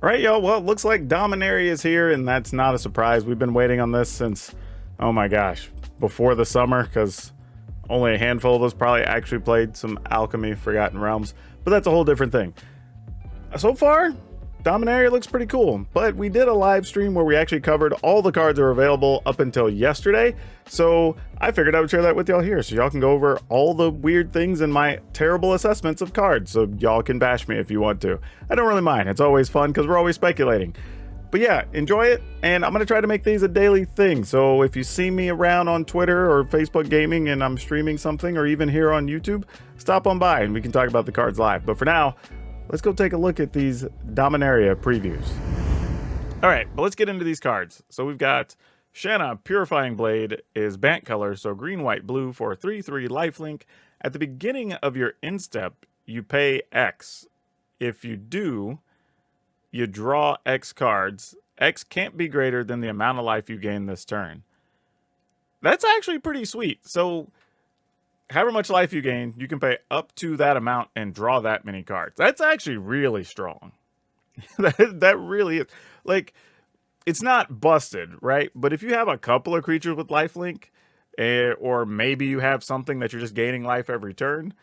All right, y'all. Well, it looks like Dominaria is here, and that's not a surprise. We've been waiting on this since, oh my gosh, before the summer, because only a handful of us probably actually played some Alchemy Forgotten Realms, but that's a whole different thing. So far, Dominaria looks pretty cool, but we did a live stream where we actually covered all the cards that are available up until yesterday, so I figured I would share that with y'all here, so y'all can go over all the weird things in my terrible assessments of cards, so y'all can bash me if you want to. I don't really mind, it's always fun because we're always speculating. But yeah, enjoy it, and I'm going to try to make these a daily thing, so if you see me around on Twitter or Facebook Gaming and I'm streaming something, or even here on YouTube, stop on by and we can talk about the cards live. But for now, let's go take a look at these Dominaria previews. All right, but let's get into these cards. So we've got Hanna, Purifying Blade is Bant color, so green, white, blue for 3/3 lifelink. At the beginning of your instep, you pay X. If you do, you draw X cards. X can't be greater than the amount of life you gain this turn. That's actually pretty sweet. So however much life you gain, you can pay up to that amount and draw that many cards. That's actually really strong. that really is. Like, it's not busted, right? But if you have a couple of creatures with lifelink, or maybe you have something that you're just gaining life every turn,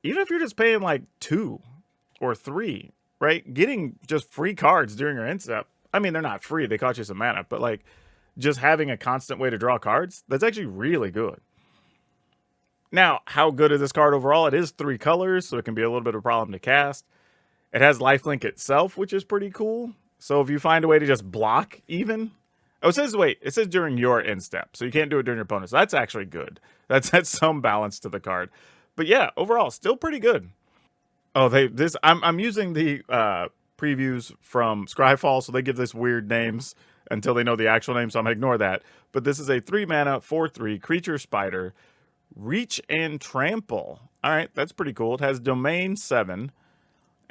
even if you're just paying like 2 or 3, right? Getting just free cards during your instep. I mean, they're not free. They cost you some mana. But like, just having a constant way to draw cards, that's actually really good. Now, how good is this card overall? It is 3 colors, so it can be a little bit of a problem to cast. It has lifelink itself, which is pretty cool. So if you find a way to just block even... Oh, it says, wait, it says during your instep, so you can't do it during your opponent. So that's actually good. That's some balance to the card. But yeah, overall, still pretty good. Oh, I'm using the previews from Scryfall, so they give this weird names until they know the actual name, so I'm going to ignore that. But this is a 3 mana, 4/3 creature spider. Reach and Trample. All right, that's pretty cool. It has Domain 7.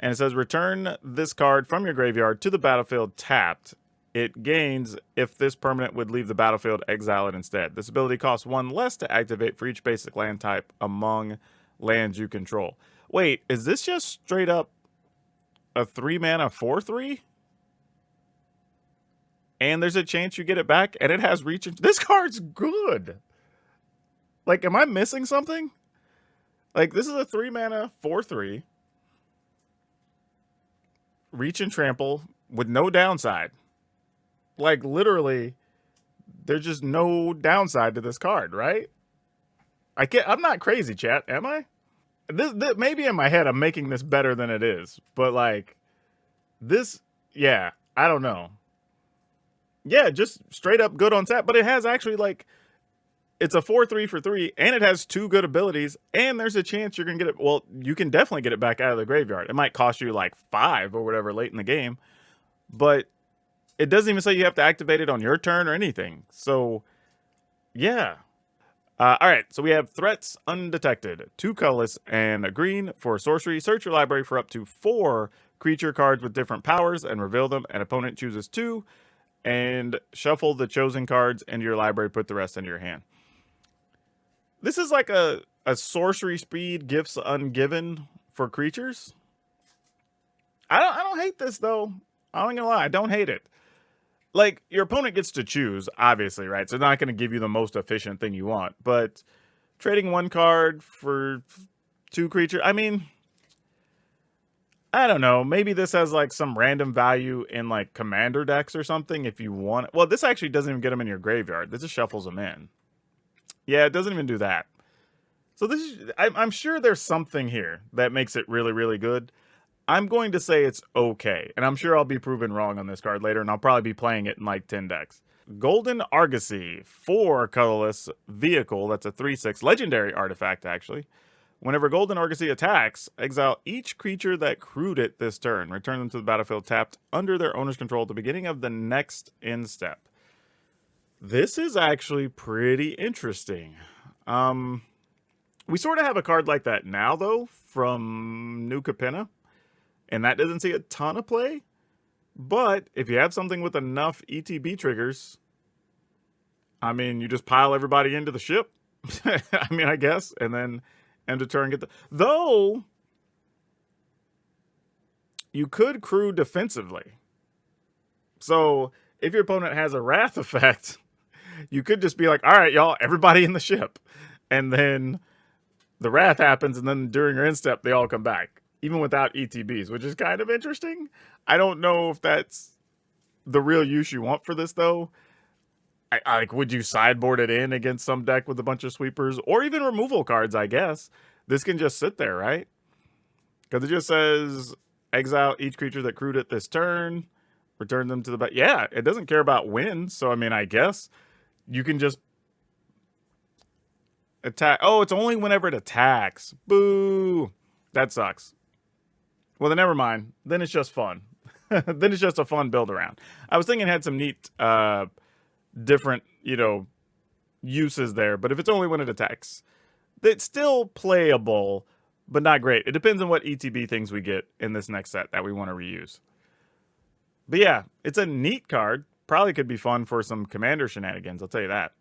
And it says, return this card from your graveyard to the battlefield tapped. It gains if this permanent would leave the battlefield, exile it instead. This ability costs 1 less to activate for each basic land type among lands you control. Wait, is this just straight up a 3 mana 4/3? And there's a chance you get it back, and it has reach. This card's good. Like, am I missing something? Like, this is a 3 mana 4/3. Reach and Trample with no downside. Like, literally, there's just no downside to this card, right? I'm not crazy, chat, am I? This maybe in my head I'm making this better than it is, but like, this, yeah, I don't know. Yeah, just straight up good on tap, but it has actually, like, it's a 4/3 for 3, and it has 2 good abilities, and there's a chance you're going to get it. Well, you can definitely get it back out of the graveyard. It might cost you like 5 or whatever late in the game, but it doesn't even say you have to activate it on your turn or anything. So, yeah. All right, so we have Threats Undetected, 2 colorless and a green for sorcery. Search your library for up to 4 creature cards with different powers and reveal them. An opponent chooses 2, and shuffle the chosen cards into your library, put the rest into your hand. This is like a sorcery speed gifts ungiven for creatures. I don't hate this though. I'm not gonna lie, I don't hate it. Like, your opponent gets to choose, obviously, right? So they're not gonna give you the most efficient thing you want. But trading 1 card for 2 creatures, I mean, I don't know. Maybe this has like some random value in like commander decks or something if you want. Well, this actually doesn't even get them in your graveyard. This just shuffles them in. Yeah, it doesn't even do that. So this is, I'm sure there's something here that makes it really, really good. I'm going to say it's okay, and I'm sure I'll be proven wrong on this card later, and I'll probably be playing it in like 10 decks. Golden Argosy, 4 colorless vehicle. That's a 3/6 legendary artifact, actually. Whenever Golden Argosy attacks, exile each creature that crewed it this turn. Return them to the battlefield tapped under their owner's control at the beginning of the next instep. This is actually pretty interesting. We sort of have a card like that now, though, from New Capenna, and that doesn't see a ton of play. But if you have something with enough ETB triggers, I mean, you just pile everybody into the ship. I mean, I guess, and then end of turn get the... Though, you could crew defensively. So if your opponent has a Wrath effect, you could just be like, all right, y'all, everybody in the ship. And then the Wrath happens, and then during your end step, they all come back, even without ETBs, which is kind of interesting. I don't know if that's the real use you want for this, though. Like, would you sideboard it in against some deck with a bunch of sweepers, or even removal cards, I guess? This can just sit there, right? Because it just says, exile each creature that crewed it this turn, return them to the back. Yeah, it doesn't care about wins, so I mean, I guess you can just attack. Oh, it's only whenever it attacks. Boo. That sucks. Well, then never mind. Then it's just fun. Then it's just a fun build around. I was thinking it had some neat, different, uses there. But if it's only when it attacks, it's still playable, but not great. It depends on what ETB things we get in this next set that we want to reuse. But yeah, it's a neat card. Probably could be fun for some commander shenanigans, I'll tell you that.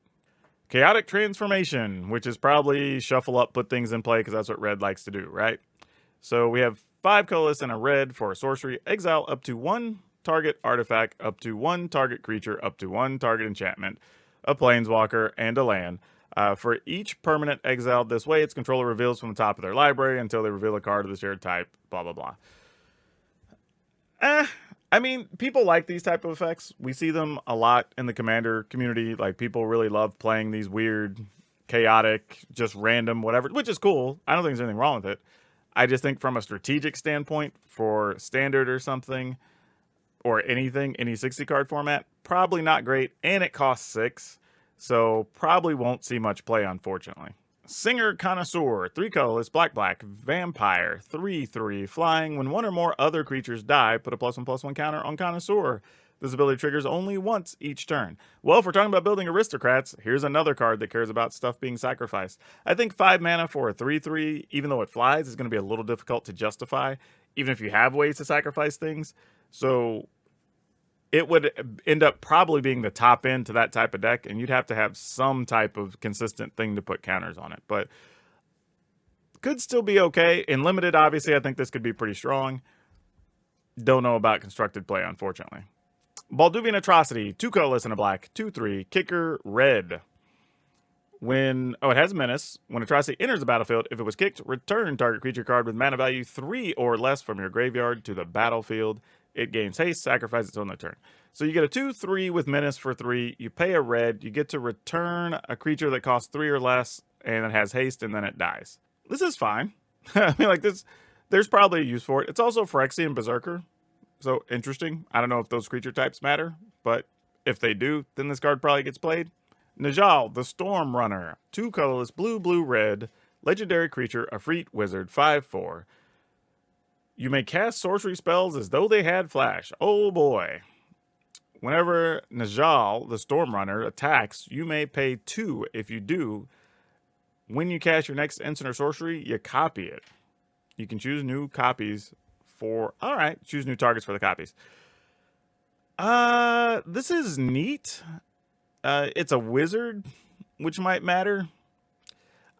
Chaotic Transformation, which is probably shuffle up, put things in play, because that's what red likes to do, right? So we have 5 colorless and a red for a sorcery. Exile up to 1 target artifact, up to 1 target creature, up to 1 target enchantment, a planeswalker, and a land. For each permanent exiled this way, its controller reveals from the top of their library until they reveal a card of the shared type, blah, blah, blah. I mean, people like these type of effects. We see them a lot in the Commander community. Like, people really love playing these weird, chaotic, just random, whatever, which is cool. I don't think there's anything wrong with it. I just think from a strategic standpoint, for Standard or something, or anything, any 60-card format, probably not great, and it costs 6, so probably won't see much play, unfortunately. Singer Connoisseur, 3 colorless, black, vampire, 3/3, flying. When one or more other creatures die, put a +1/+1 counter on Connoisseur. This ability triggers only once each turn. Well, if we're talking about building aristocrats, here's another card that cares about stuff being sacrificed. I think 5 mana for a 3/3, even though it flies, is going to be a little difficult to justify, even if you have ways to sacrifice things. So it would end up probably being the top end to that type of deck, and you'd have to have some type of consistent thing to put counters on it. But could still be okay. In limited, obviously, I think this could be pretty strong. Don't know about constructed play, unfortunately. Balduvian Atrocity, 2 colorless and a black, 2/3, kicker, red. It has Menace. When Atrocity enters the battlefield, if it was kicked, return target creature card with mana value 3 or less from your graveyard to the battlefield. It gains haste, sacrifice its own turn. So you get a 2/3 with Menace for 3. You pay a red. You get to return a creature that costs 3 or less, and it has haste, and then it dies. This is fine. I mean, like, this, there's probably a use for it. It's also Phyrexian Berserker. So, interesting. I don't know if those creature types matter, but if they do, then this card probably gets played. Najal, the Storm Runner. 2 colorless, blue, red. Legendary creature, Affliate wizard, 5/4. You may cast sorcery spells as though they had flash. Oh boy. Whenever Najal, the Storm Runner, attacks, you may pay 2. If you do, when you cast your next instant or sorcery, you copy it. You can choose new copies for... Alright, choose new targets for the copies. This is neat. It's a wizard, which might matter.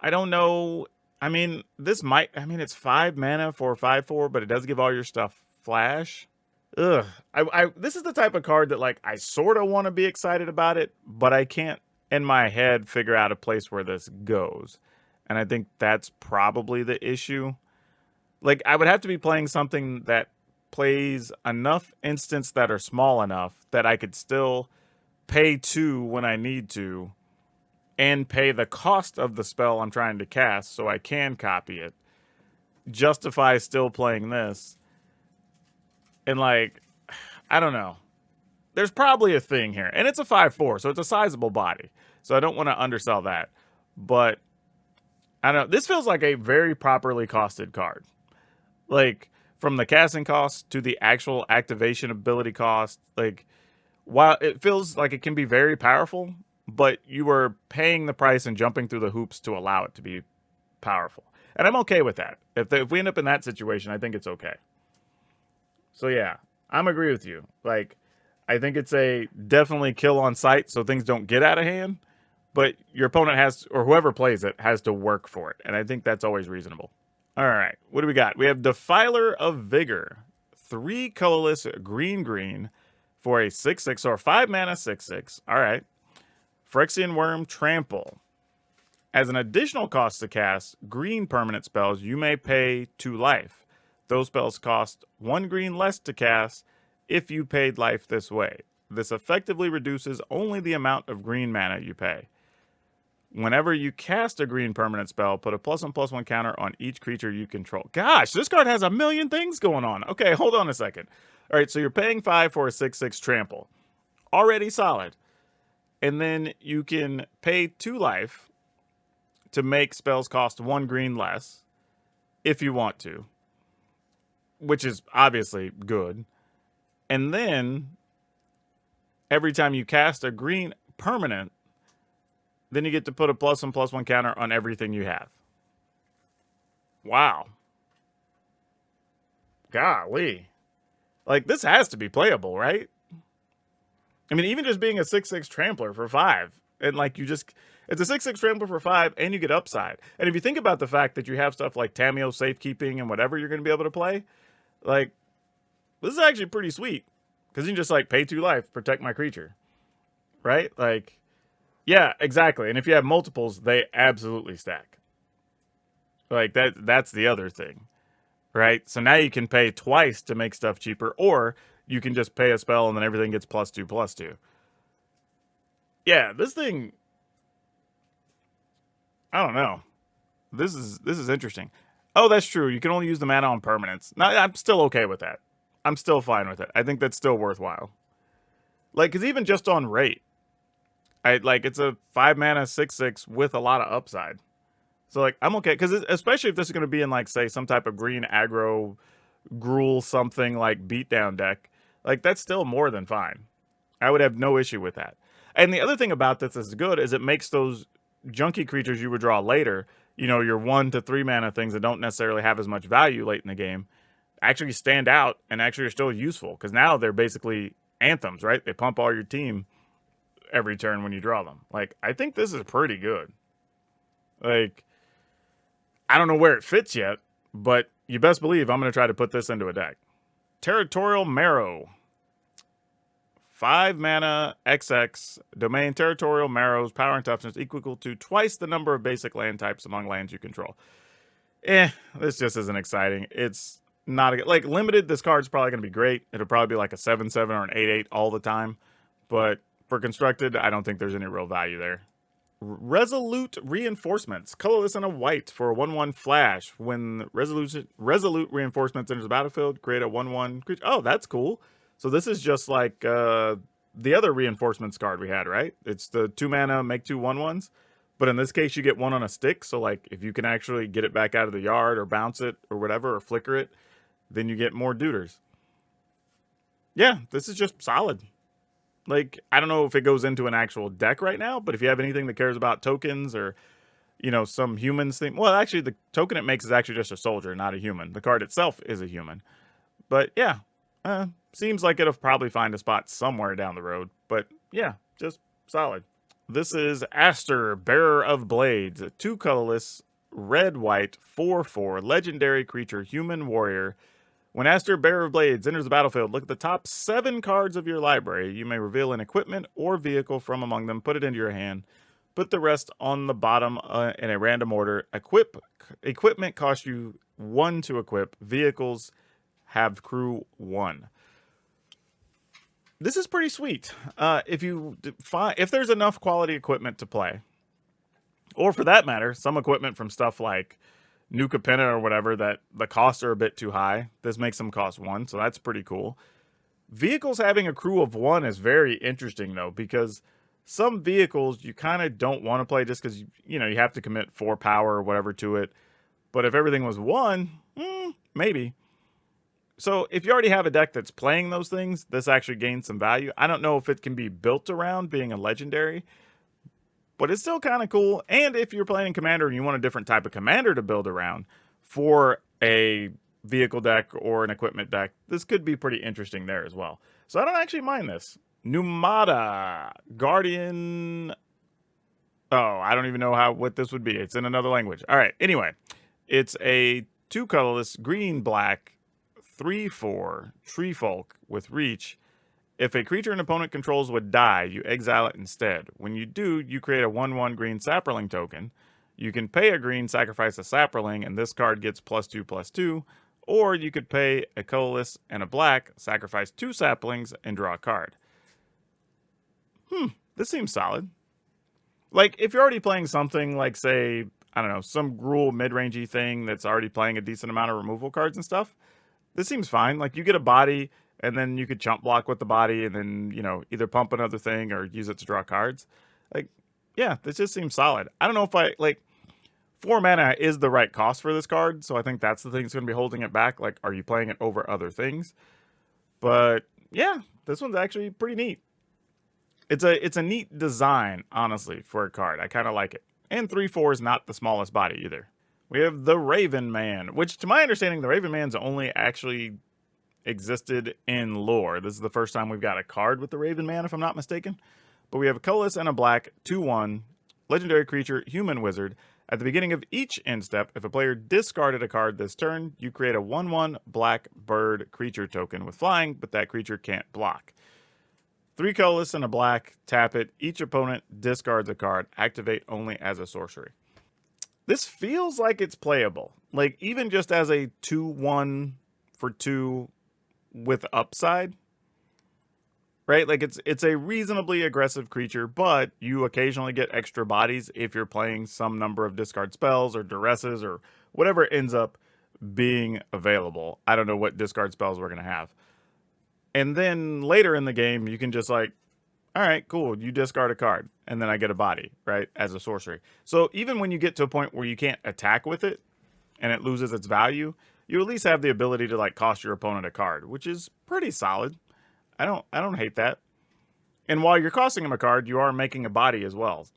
I don't know... I mean, it's 5 mana for 5/4, but it does give all your stuff flash. Ugh. This is the type of card that, like, I sort of want to be excited about it, but I can't, in my head, figure out a place where this goes. And I think that's probably the issue. Like, I would have to be playing something that plays enough instants that are small enough that I could still pay 2 when I need to, and pay the cost of the spell I'm trying to cast so I can copy it, justify still playing this. And, like, I don't know. There's probably a thing here. And it's a 5/4, so it's a sizable body. So I don't want to undersell that. But, I don't know. This feels like a very properly costed card. Like, from the casting cost to the actual activation ability cost, like, while it feels like it can be very powerful, but you are paying the price and jumping through the hoops to allow it to be powerful. And I'm okay with that. If we end up in that situation, I think it's okay. So yeah, I'm agree with you. Like, I think it's a definitely kill on sight so things don't get out of hand, but your opponent has, or whoever plays it, has to work for it. And I think that's always reasonable. All right, what do we got? We have Defiler of Vigor. 3 colorless, green, for a 6/6 or 5 mana 6/6. All right. Frixion Worm, trample. As an additional cost to cast green permanent spells, you may pay 2 life. Those spells cost 1 green less to cast if you paid life this way. This effectively reduces only the amount of green mana you pay. Whenever you cast a green permanent spell, put a +1/+1 counter on each creature you control. Gosh, this card has a million things going on. Okay, hold on a second. All right, so you're paying 5 for a 6/6 trample. Already solid. And then you can pay 2 life to make spells cost 1 green less if you want to, which is obviously good. And then every time you cast a green permanent, then you get to put a +1/+1 counter on everything you have. Wow. Golly. Like, this has to be playable, right? I mean, even just being a 6/6 trampler for 5, and like it's a 6/6 trampler for 5, and you get upside. And if you think about the fact that you have stuff like Tameo safekeeping and whatever you're going to be able to play, like, this is actually pretty sweet. Because you can just like pay 2 life, protect my creature. Right? Like, yeah, exactly. And if you have multiples, they absolutely stack. Like, that's the other thing. Right? So now you can pay twice to make stuff cheaper, or you can just pay a spell and then everything gets +2/+2. Yeah, this thing, I don't know. This is interesting. Oh, that's true. You can only use the mana on permanents. No, I'm still okay with that. I'm still fine with it. I think that's still worthwhile. Like, because even just on rate, it's a 5 mana 6/6 with a lot of upside. So like, I'm okay, because especially if this is going to be in like, say, some type of green aggro gruel something like beatdown deck, like that's still more than fine. I would have no issue with that. And the other thing about this is good is it makes those junky creatures you would draw later, you know, your 1 to 3 mana things that don't necessarily have as much value late in the game, actually stand out and actually are still useful, because now they're basically anthems, right? They pump all your team every turn when you draw them. Like, I think this is pretty good. Like, I don't know where it fits yet, but you best believe I'm going to try to put this into a deck. Territorial Marrow. 5 mana XX domain. Territorial Marrow's power and toughness equal to twice the number of basic land types among lands you control. This just isn't exciting. It's not like limited. This card's probably going to be great. It'll probably be like a 7/7 or an 8/8 all the time. But for constructed, I don't think there's any real value there. Resolute Reinforcements. Colorless and a white for a 1/1 flash. When Resolute Reinforcements enters the battlefield, create a 1/1 creature. Oh, that's cool. So this is just like the other Reinforcements card we had, right? It's the 2 mana, make 2 1/1s. But in this case, you get 1 on a stick. So like, if you can actually get it back out of the yard or bounce it or whatever, or flicker it, then you get more duders. Yeah, this is just solid. Like, I don't know if it goes into an actual deck right now, but if you have anything that cares about tokens or, you know, some humans thing. Well, actually, the token it makes is actually just a soldier, not a human. The card itself is a human. But yeah, seems like it'll probably find a spot somewhere down the road. But yeah, just solid. This is Aster, Bearer of Blades. 2 colorless, red-white, 4/4, legendary creature, human warrior. When Aster, Bearer of Blades enters the battlefield, look at the top 7 cards of your library. You may reveal an equipment or vehicle from among them, put it into your hand, put the rest on the bottom in a random order. Equipment costs you 1 to equip. Vehicles have crew 1. This is pretty sweet. If there's enough quality equipment to play, or for that matter, some equipment from stuff like New Capenna or whatever that the costs are a bit too high. This makes them cost 1, so that's pretty cool. Vehicles having a crew of 1 is very interesting though, because some vehicles you kind of don't want to play just because you know you have to commit 4 power or whatever to it. But if everything was 1, maybe. So if you already have a deck that's playing those things, this actually gains some value. I don't know if it can be built around being a legendary, but it's still kind of cool. And if you're playing Commander and you want a different type of Commander to build around for a vehicle deck or an equipment deck, this could be pretty interesting there as well. So I don't actually mind this. Pneumata Guardian. Oh, I don't even know what this would be. It's in another language. All right. Anyway, it's a 2 colorless, green, black, 3/4 tree folk with reach. If a creature an opponent controls would die, you exile it instead. When you do, you create a 1/1 green sapperling token. You can pay a green, sacrifice a sapperling, and this card gets +2/+2. Or you could pay a colorless and a black, sacrifice 2 saplings, and draw a card. This seems solid. Like, if you're already playing something like, say, I don't know, some Gruul mid-rangey thing that's already playing a decent amount of removal cards and stuff, this seems fine. Like, you get a body, and then you could chump block with the body, and then, you know, either pump another thing or use it to draw cards. Like, yeah, this just seems solid. I don't know if I, like, 4 mana is the right cost for this card, so I think that's the thing that's going to be holding it back. Like, are you playing it over other things? But, yeah, this one's actually pretty neat. It's a neat design, honestly, for a card. I kind of like it. And 3/4 is not the smallest body either. We have the Raven Man, which to my understanding, the Raven Man's only actually existed in lore. This is the first time we've got a card with the Raven Man, if I'm not mistaken. But we have a colorless and a black, 2/1, legendary creature, human wizard. At the beginning of each end step, if a player discarded a card this turn, you create a 1/1 black bird creature token with flying, but that creature can't block. 3 colorless and a black, tap it. Each opponent discards a card. Activate only as a sorcery. This feels like it's playable. Like, even just as a 2/1 for 2 with upside. Right? Like, it's a reasonably aggressive creature, but you occasionally get extra bodies if you're playing some number of discard spells or duresses or whatever ends up being available. I don't know what discard spells we're going to have. And then later in the game, you can just like, all right, cool, you discard a card, and then I get a body, right, as a sorcery. So even when you get to a point where you can't attack with it, and it loses its value, you at least have the ability to like cost your opponent a card, which is pretty solid. I don't hate that. And while you're costing him a card, you are making a body as well.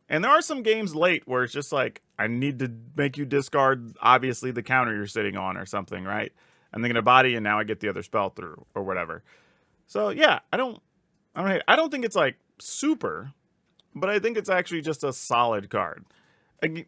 And there are some games late where it's just like, I need to make you discard, obviously, the counter you're sitting on or something, right? I'm thinking a body, and now I get the other spell through or whatever. So yeah, I don't think it's like super, but I think it's actually just a solid card.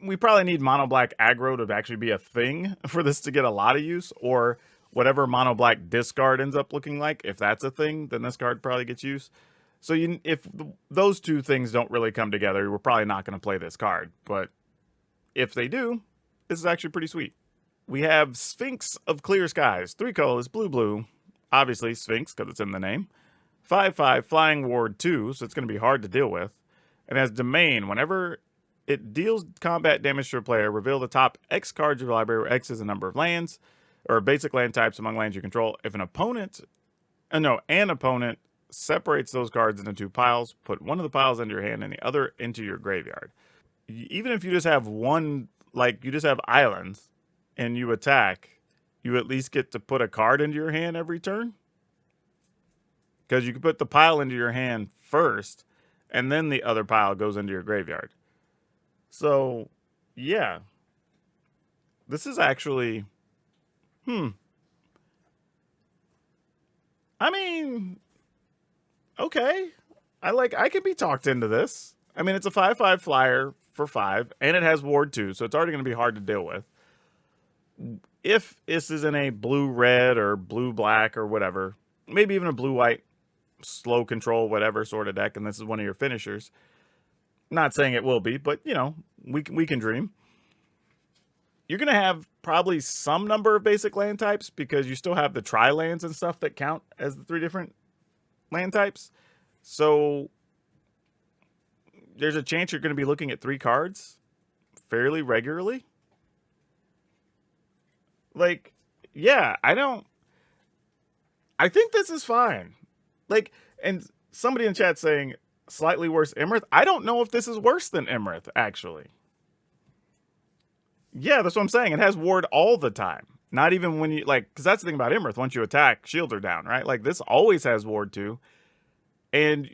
We probably need mono black aggro to actually be a thing for this to get a lot of use, or whatever mono black discard ends up looking like. If that's a thing, then this card probably gets use. So if those two things don't really come together, we're probably not going to play this card. But if they do, this is actually pretty sweet. We have Sphinx of Clear Skies. 3 colors, blue. Obviously, Sphinx, because it's in the name. 5/5, flying ward 2, so it's going to be hard to deal with. And has Domain. Whenever it deals combat damage to a player, reveal the top X cards of your library, where X is the number of lands, or basic land types among lands you control. If an opponent separates those cards into 2 piles, put one of the piles into your hand and the other into your graveyard. Even if you just have one, like you just have islands, and you attack, you at least get to put a card into your hand every turn. Because you can put the pile into your hand first, and then the other pile goes into your graveyard. So, yeah. This is actually... I mean... Okay. I can be talked into this. I mean, it's a 5/5 flyer for 5, and it has ward 2, so it's already going to be hard to deal with. If this is in a blue-red or blue-black or whatever, maybe even a blue-white, slow control, whatever sort of deck, and this is one of your finishers. Not saying it will be, but, you know, we can dream. You're going to have probably some number of basic land types because you still have the tri-lands and stuff that count as the 3 different land types. So there's a chance you're going to be looking at 3 cards fairly regularly. Like, yeah, I think this is fine. Like, and somebody in chat saying slightly worse Imrith. I don't know if this is worse than Imrith, actually. Yeah, that's what I'm saying. It has ward all the time. Not even when you, like, because that's the thing about Imrith. Once you attack, shields are down, right? Like, this always has ward 2. And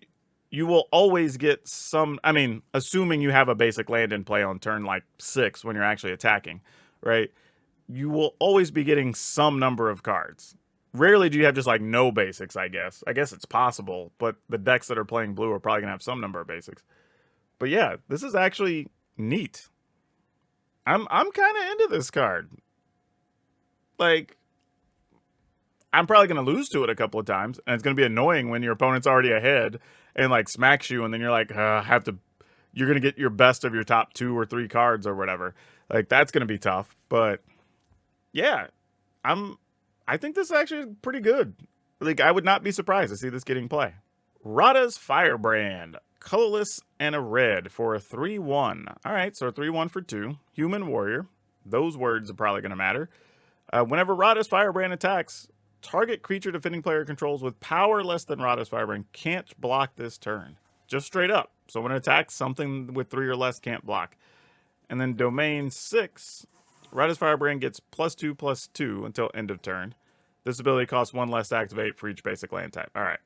you will always get some, I mean, assuming you have a basic land in play on turn, like, 6 when you're actually attacking, right? You will always be getting some number of cards. Rarely do you have just like no basics, I guess. I guess it's possible, but the decks that are playing blue are probably going to have some number of basics. But yeah, this is actually neat. I'm kind of into this card. Like, I'm probably going to lose to it a couple of times, and it's going to be annoying when your opponent's already ahead and like smacks you, and then you're like, you're going to get your best of your top 2 or 3 cards or whatever. Like, that's going to be tough. But yeah, I think this is actually pretty good. Like, I would not be surprised to see this getting play. Rada's Firebrand, colorless and a red for a 3/1. All right, so a 3/1 for 2. Human Warrior. Those words are probably going to matter. Whenever Rada's Firebrand attacks, target creature defending player controls with power less than Rada's Firebrand can't block this turn. Just straight up. So when it attacks, something with 3 or less can't block. And then Domain 6, Rada's Firebrand gets +2/+2 until end of turn. This ability costs 1 less to activate for each basic land type. All right.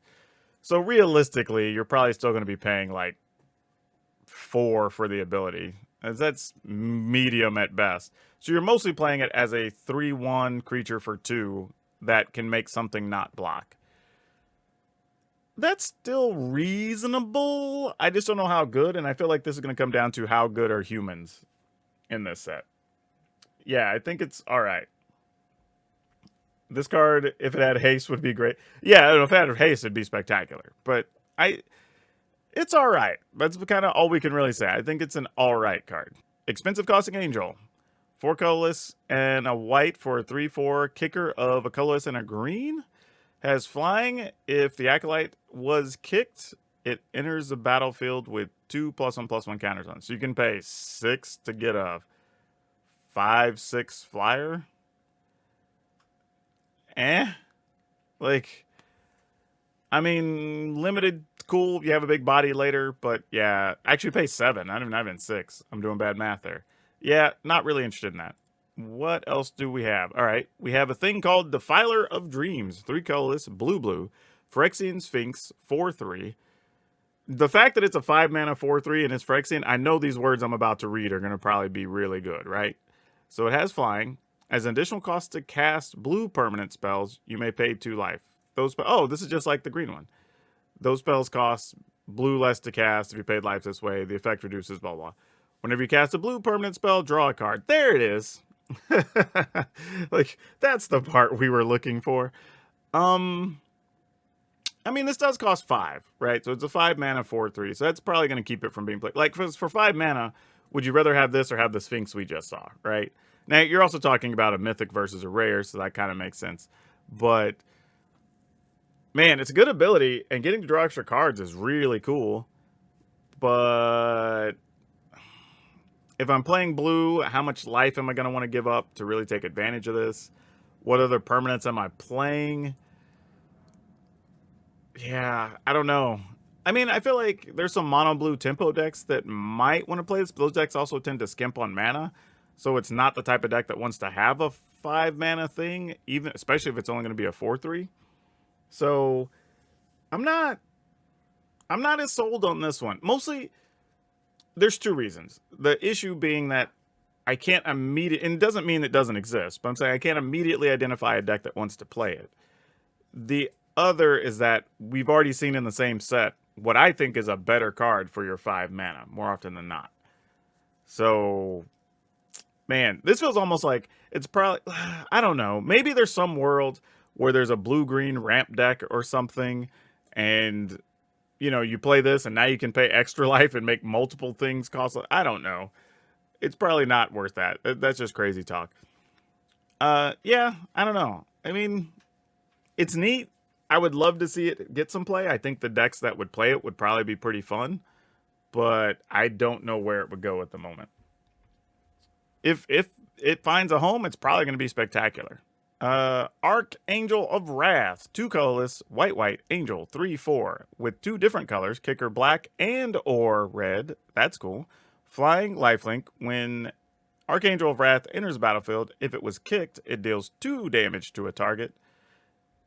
So realistically, you're probably still going to be paying like 4 for the ability. As that's medium at best. So you're mostly playing it as a 3/1 creature for 2 that can make something not block. That's still reasonable. I just don't know how good, and I feel like this is going to come down to how good are humans in this set. Yeah, I think it's all right. This card, if it had haste, would be great. Yeah, if it had haste, it'd be spectacular. But it's all right. That's kind of all we can really say. I think it's an all right card. Expensive costing Angel. 4 colorless and a white for a 3/4. Kicker of a colorless and a green. Has flying. If the Acolyte was kicked, it enters the battlefield with 2 +1/+1 counters on it. So you can pay 6 to get a 5/6 flyer. Like, I mean, limited, cool. You have a big body later, but yeah, actually pay 7. I don't even have 6. I'm doing bad math there. Yeah, not really interested in that. What else do we have? All right, we have a thing called Defiler of Dreams. 3 colorless, blue. Phyrexian Sphinx, 4/3. The fact that it's a 5 mana 4/3 and it's Phyrexian, I know these words I'm about to read are going to probably be really good, right? So it has flying. As an additional cost to cast blue permanent spells, you may pay 2 life. This is just like the green one. Those spells cost blue less to cast if you paid life this way. The effect reduces blah, blah. Whenever you cast a blue permanent spell, draw a card. There it is. Like, that's the part we were looking for. I mean, this does cost 5, right? So it's a 5 mana 4/3. So that's probably going to keep it from being played. Like, for 5 mana, would you rather have this or have the Sphinx we just saw, right? Now, you're also talking about a mythic versus a rare, so that kind of makes sense. But, man, it's a good ability, and getting to draw extra cards is really cool. But if I'm playing blue, how much life am I going to want to give up to really take advantage of this? What other permanents am I playing? Yeah, I don't know. I mean, I feel like there's some mono blue tempo decks that might want to play this, but those decks also tend to skimp on mana. So it's not the type of deck that wants to have a 5 mana thing, especially if it's only going to be a 4/3. So I'm not as sold on this one. Mostly, there's 2 reasons. The issue being that I can't immediately, and it doesn't mean it doesn't exist, but I'm saying I can't immediately identify a deck that wants to play it. The other is that we've already seen in the same set what I think is a better card for your 5 mana, more often than not. So, man, this feels almost like it's probably, I don't know, maybe there's some world where there's a blue-green ramp deck or something, and, you know, you play this, and now you can pay extra life and make multiple things cost, I don't know. It's probably not worth that. That's just crazy talk. Yeah, I don't know. I mean, it's neat. I would love to see it get some play. I think the decks that would play it would probably be pretty fun, but I don't know where it would go at the moment. If it finds a home, it's probably going to be spectacular. Archangel of Wrath, 2 colorless, white, angel, 3/4, with 2 different colors, kicker black and or red. That's cool. Flying, lifelink. When Archangel of Wrath enters the battlefield, if it was kicked, it deals 2 damage to a target.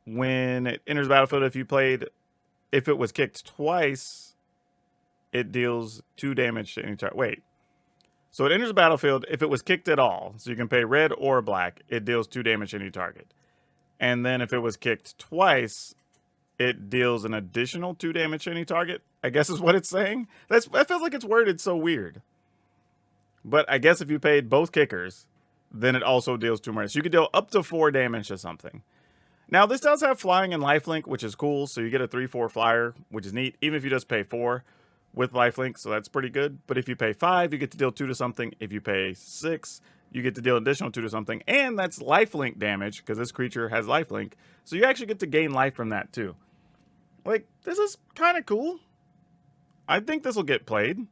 When it enters the battlefield, if it was kicked twice, it deals 2 damage to any target. Wait. So it enters the battlefield. If it was kicked at all, so you can pay red or black, it deals 2 damage to any target. And then if it was kicked twice, it deals an additional 2 damage to any target, I guess is what it's saying. That feels like it's worded so weird. But I guess if you paid both kickers, then it also deals 2 more. So you could deal up to 4 damage to something. Now, this does have flying and lifelink, which is cool. So you get a 3/4 flyer, which is neat, even if you just pay 4 with lifelink. So that's pretty good. But if you pay 5, you get to deal 2 to something. If you pay 6, you get to deal additional 2 to something. And that's lifelink damage, because this creature has lifelink. So you actually get to gain life from that too. Like, this is kind of cool. I think this will get played.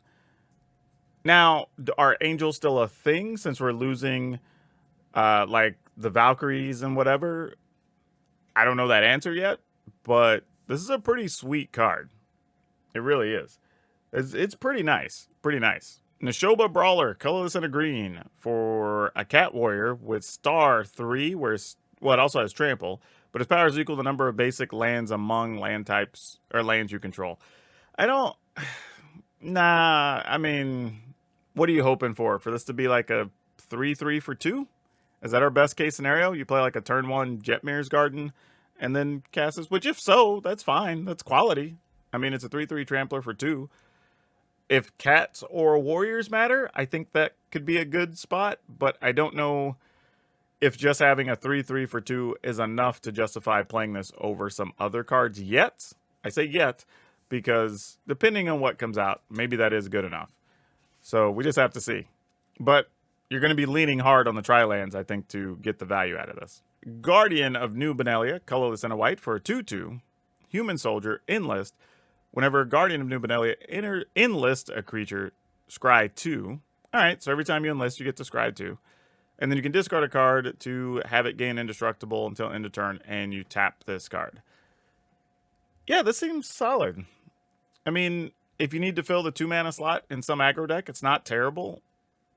Now, are angels still a thing since we're losing like the Valkyries and whatever? I don't know that answer yet, but this is a pretty sweet card. It really is. It's pretty nice. Pretty nice. Neshoba Brawler, colorless and a green for a cat warrior with star 3, where well, it also has trample, but its power is equal to the number of basic lands among land types or lands you control. I don't. Nah, I mean, what are you hoping for? For this to be like a 3/3 for 2? Is that our best case scenario? You play like a turn 1 Jetmir's Garden and then cast this, which if so, that's fine. That's quality. I mean, it's a 3/3 trampler for 2. If cats or warriors matter, I think that could be a good spot, but I don't know if just having a 3/3 for 2 is enough to justify playing this over some other cards yet. I say yet because depending on what comes out, maybe that is good enough. So we just have to see. But you're going to be leaning hard on the tri-lands, I think, to get the value out of this. Guardian of Dominaria, colorless and a white for a 2/2. Human soldier, enlist. Whenever Guardian of Dominaria enlist a creature, scry 2. Alright, so every time you enlist, you get to scry 2. And then you can discard a card to have it gain indestructible until end of turn, and you tap this card. Yeah, this seems solid. I mean, if you need to fill the 2 mana slot in some aggro deck, it's not terrible.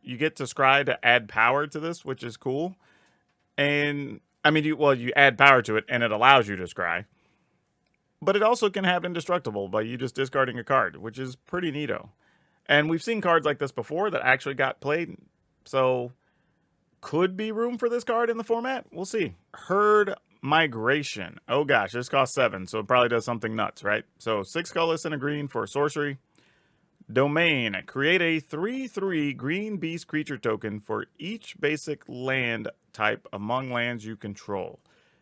You get to scry to add power to this, which is cool. And, I mean, you add power to it, and it allows you to scry. But it also can have indestructible by you just discarding a card, which is pretty neato. And we've seen cards like this before that actually got played. So, could be room for this card in the format. We'll see. Herd Migration. Oh gosh, this costs 7, so it probably does something nuts, right? So 6 colorless and a green for sorcery. Domain. Create a 3/3 green beast creature token for each basic land type among lands you control.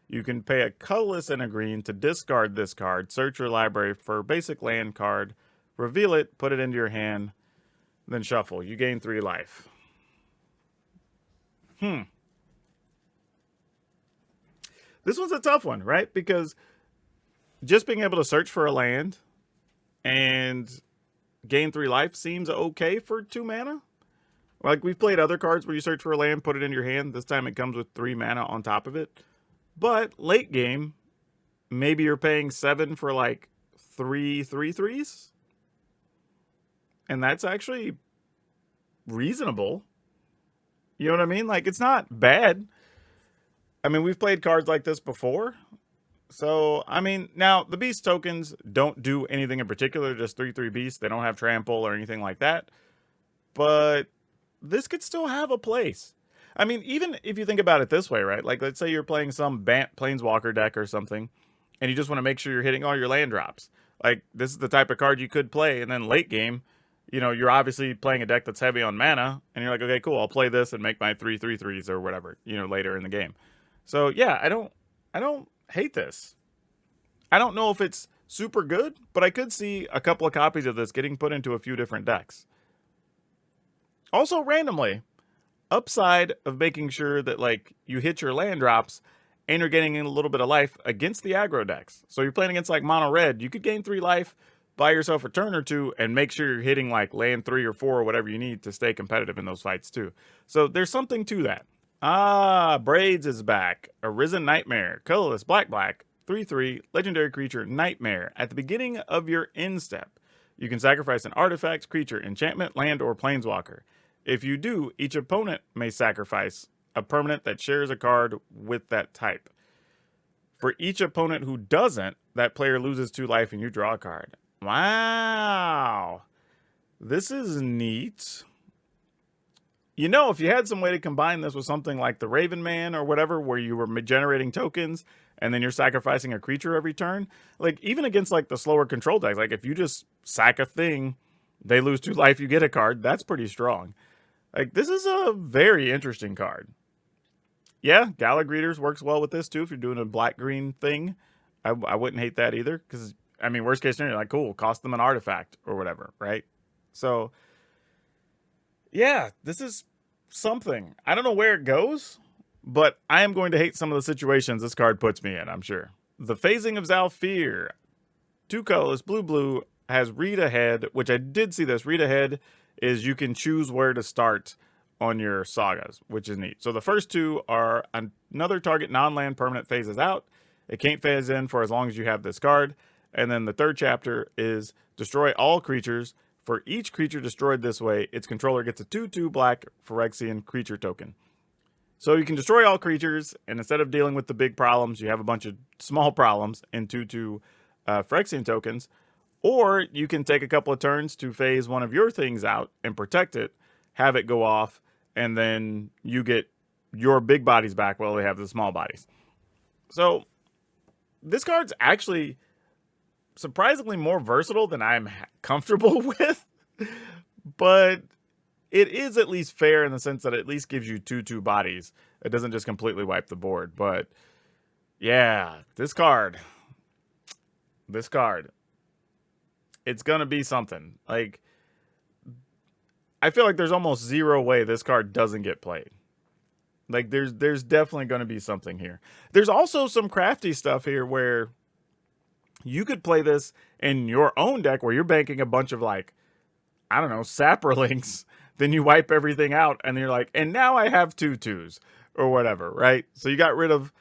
You can pay a colorless and a green to discard this card, search your library for a basic land card, reveal it, put it into your hand, then shuffle. You gain 3 life. This one's a tough one, right? Because just being able to search for a land and gain 3 life seems okay for 2 mana. Like, we've played other cards where you search for a land, put it in your hand. This time it comes with 3 mana on top of it. But late game, maybe you're paying 7 for like 3 3/3s. And that's actually reasonable. You know what I mean? Like, it's not bad. I mean, we've played cards like this before. So, I mean, now, the beast tokens don't do anything in particular, just 3/3 beasts. They don't have trample or anything like that. But this could still have a place. I mean, even if you think about it this way, right? Like, let's say you're playing some Bant Planeswalker deck or something, and you just want to make sure you're hitting all your land drops. Like, this is the type of card you could play, and then late game, you know, you're obviously playing a deck that's heavy on mana, and you're like, okay, cool, I'll play this and make my 3 3/3s or whatever, you know, later in the game. So, yeah, I don't hate this. I don't know if it's super good, but I could see a couple of copies of this getting put into a few different decks. Also, randomly, upside of making sure that, like, you hit your land drops and you're getting a little bit of life against the aggro decks. So you're playing against, like, mono red, you could gain 3 life, buy yourself a turn or 2, and make sure you're hitting, like, land 3 or 4 or whatever you need to stay competitive in those fights, too. So there's something to that. Braids is back. Arisen Nightmare. Colorless, black, 3/3, legendary creature, Nightmare. At the beginning of your end step, you can sacrifice an artifact, creature, enchantment, land, or planeswalker. If you do, each opponent may sacrifice a permanent that shares a card with that type. For each opponent who doesn't, that player loses 2 life and you draw a card. Wow. This is neat. You know, if you had some way to combine this with something like the Raven Man or whatever, where you were generating tokens and then you're sacrificing a creature every turn, like, even against, like, the slower control decks, like, if you just sack a thing, they lose 2 life, you get a card, that's pretty strong. Like, this is a very interesting card. Yeah, Gala Greeters works well with this too if you're doing a black-green thing. I wouldn't hate that either, because, I mean, worst case scenario, like, cool, cost them an artifact or whatever, right? So, yeah, this is something. I don't know where it goes, but I am going to hate some of the situations this card puts me in, I'm sure. The Phasing of Zalfire. 2 colorless, blue, has read ahead, which I did see this. Read ahead is you can choose where to start on your sagas, which is neat. So the first 2 are another target non-land permanent phases out. It can't phase in for as long as you have this card. And then the 3rd chapter is destroy all creatures. For each creature destroyed this way, its controller gets a 2/2 black Phyrexian creature token. So you can destroy all creatures, and instead of dealing with the big problems, you have a bunch of small problems in 2/2 Phyrexian tokens. Or you can take a couple of turns to phase one of your things out and protect it, have it go off, and then you get your big bodies back while they have the small bodies. So this card's actually surprisingly more versatile than I'm comfortable with, but it is at least fair in the sense that it at least gives you 2/2 bodies. It doesn't just completely wipe the board. But yeah, this card, it's gonna be something. Like, I feel like there's almost zero way this card doesn't get played. Like, there's definitely gonna be something here. There's also some crafty stuff here where you could play this in your own deck where you're banking a bunch of, like, I don't know, Saprolinks. Then you wipe everything out and you're like, and now I have 2/2s or whatever, right? So you got rid of,